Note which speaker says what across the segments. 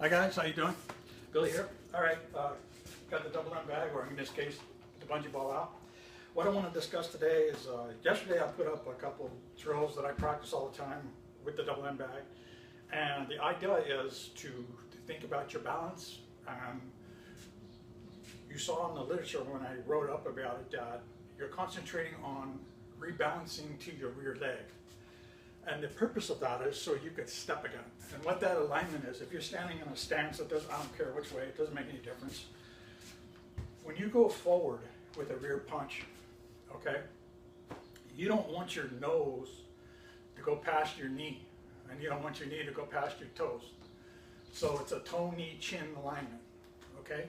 Speaker 1: Hi guys, how you doing? Billy here. All right, got the double end bag, or in this case, the bungee ball out. What I want to discuss today is, yesterday I put up a couple drills that I practice all the time with the double end bag. And the idea is to think about your balance. You saw in the literature when I wrote up about it that you're concentrating on rebalancing to your rear leg. And the purpose of that is so you could step again. And what that alignment is, if you're standing in a stance, I don't care which way, it doesn't make any difference. When you go forward with a rear punch, okay, you don't want your nose to go past your knee, and you don't want your knee to go past your toes. So it's a toe, knee, chin alignment, okay?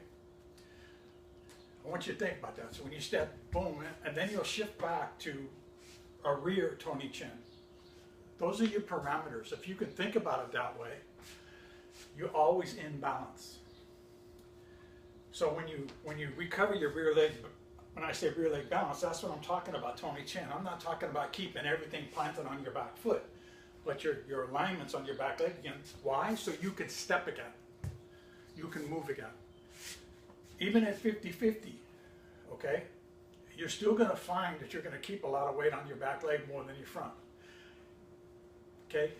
Speaker 1: I want you to think about that. So when you step, boom, and then you'll shift back to a rear toe, knee, chin. Those are your parameters. If you can think about it that way, you're always in balance. So when you recover your rear leg, when I say rear leg balance, that's what I'm talking about, toe, knee, chin. I'm not talking about keeping everything planted on your back foot, but your alignment's on your back leg again. Why? So you can step again. You can move again. Even at 50-50, okay, you're still going to find that you're going to keep a lot of weight on your back leg more than your front. Okay,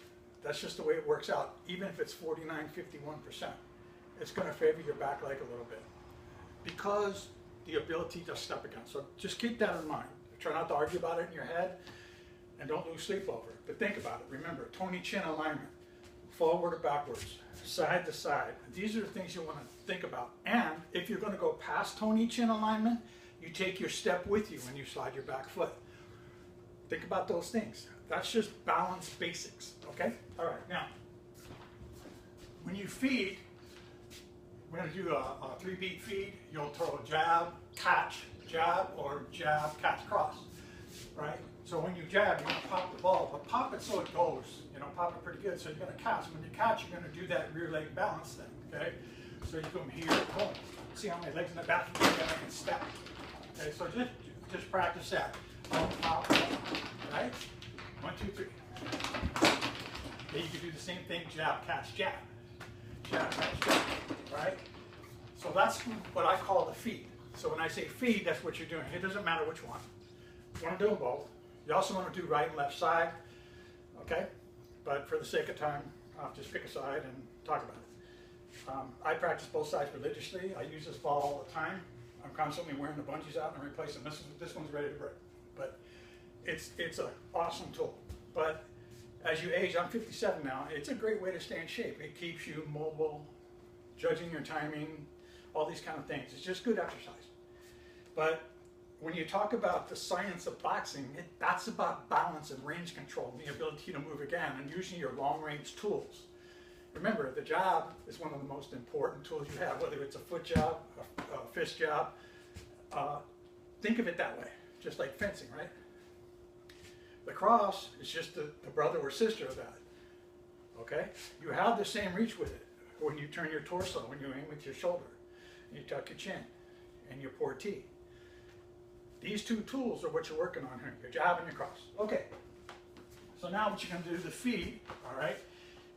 Speaker 1: that's just the way it works out. Even if it's 49-51%, it's going to favor your back leg a little bit because the ability to step again. So just keep that in mind. Try not to argue about it in your head and don't lose sleep over it. But think about it. Remember, toe, knee, chin alignment, forward or backwards, side to side. These are the things you want to think about. And if you're going to go past toe, knee, chin alignment, you take your step with you when you slide your back foot. Think about those things. That's just balance basics, okay? All right, now, when you feed, we're going to do a 3-beat feed. You'll throw a jab, or jab, catch, cross, right? So when you jab, you're going to pop the ball, but pop it so it goes, pop it pretty good. So you're going to catch. When you catch, you're going to do that rear leg balance thing, okay? So you come here, boom. See how my legs in the back, and I can step. Okay, so just practice that. Pop, right? 1, 2, 3. Okay, you can do the same thing, jab, catch, jab. Jab, catch, jab, right? So that's what I call the feed. So when I say feed, that's what you're doing. It doesn't matter which one. You want to do them both. You also want to do right and left side, okay? But for the sake of time, I'll just pick a side and talk about it. I practice both sides religiously. I use this ball all the time. I'm constantly wearing the bungees out and replacing them. This one's ready to break. But it's an awesome tool. But as you age, I'm 57 now, it's a great way to stay in shape. It keeps you mobile, judging your timing, all these kind of things. It's just good exercise. But when you talk about the science of boxing, that's about balance and range control, and the ability to move again, and using your long-range tools. Remember, the jab is one of the most important tools you have, whether it's a foot jab, a fist jab. Think of it that way, just like fencing, right? The cross is just the brother or sister of that, okay? You have the same reach with it when you turn your torso, when you aim with your shoulder, and you tuck your chin, and your portee. These two tools are what you're working on here, your jab and your cross. Okay, so now what you're going to do is the feed, all right?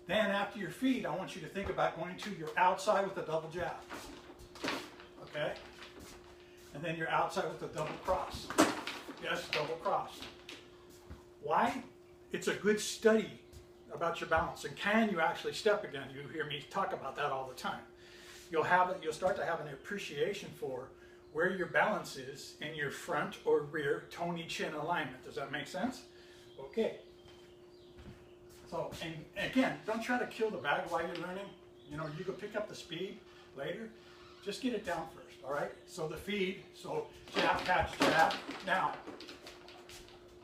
Speaker 1: Then after your feed, I want you to think about going to your outside with a double jab, okay? And then your outside with a double cross. Yes, double cross. Why? It's a good study about your balance, and can you actually step again? You hear me talk about that all the time. You'll start to have an appreciation for where your balance is in your front or rear toe, knee, chin alignment. Does that make sense? Okay. So, and again, don't try to kill the bag while you're learning. You can pick up the speed later. Just get it down first, all right? So the feed, so jab, catch, jab. Now,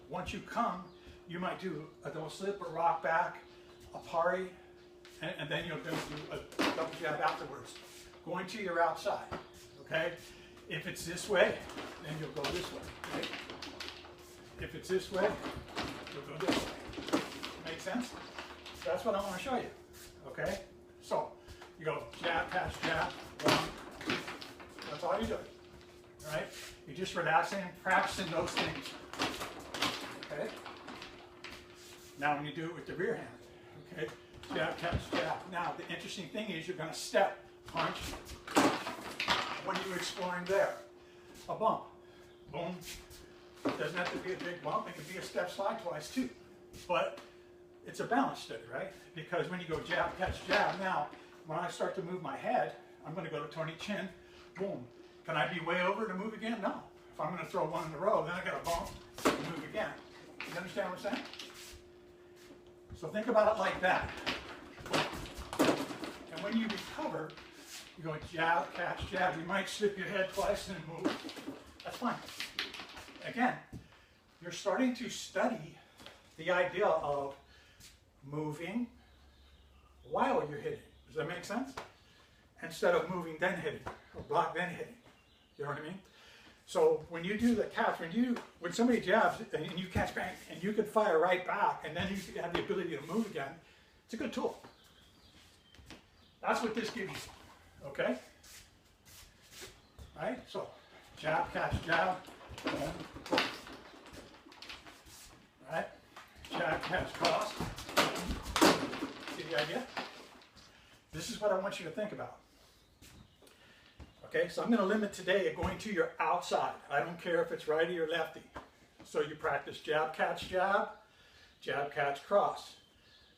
Speaker 1: once you come, you might do a double slip or rock back, a pari, and then you'll do a double jab afterwards. Going to your outside, okay? If it's this way, then you'll go this way, okay? If it's this way, you'll go this way. Make sense? That's what I want to show you, okay? So, you go jab, catch, jab, 1, 2. That's all you're doing, all right? You're just relaxing and practicing those things, okay? Now when you do it with the rear hand, okay? Jab, catch, jab. Now the interesting thing is you're going to step, punch. What are you exploring there? A bump. Boom. It doesn't have to be a big bump. It could be a step slide twice too. But it's a balance study, right? Because when you go jab, catch, jab, now when I start to move my head, I'm going to go to Tony Chin. Boom. Can I be way over to move again? No. If I'm going to throw one in a row, then I got to bump and move again. You understand what I'm saying? So think about it like that. And when you recover, you go jab, catch, jab. You might slip your head twice and move. That's fine. Again, you're starting to study the idea of moving while you're hitting. Does that make sense? Instead of moving then hitting, or block then hitting. You know what I mean? So when you do the catch, when somebody jabs and you catch bang, and you can fire right back, and then you have the ability to move again, it's a good tool. That's what this gives you. Okay? Right? So jab, catch, jab. Boom. Right? Jab, catch, cross. See the idea? This is what I want you to think about. Okay, so I'm going to limit today at going to your outside. I don't care if it's righty or lefty. So you practice jab, catch, jab, catch, cross.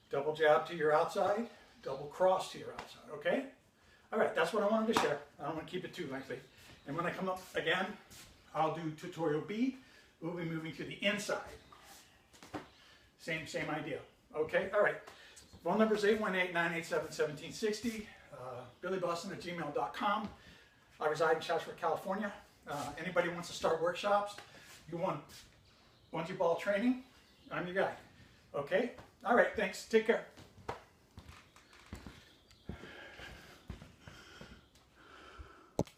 Speaker 1: Double jab to your outside, double cross to your outside, okay? All right, that's what I wanted to share. I don't want to keep it too lengthy. And when I come up again, I'll do tutorial B. We'll be moving to the inside. Same idea. Okay, all right. Phone number is 818-987-1760. BillyBoston@gmail.com. I reside in Chatsworth, California. Anybody wants to start workshops, you want bungee ball training, I'm your guy. Okay? All right, thanks. Take care.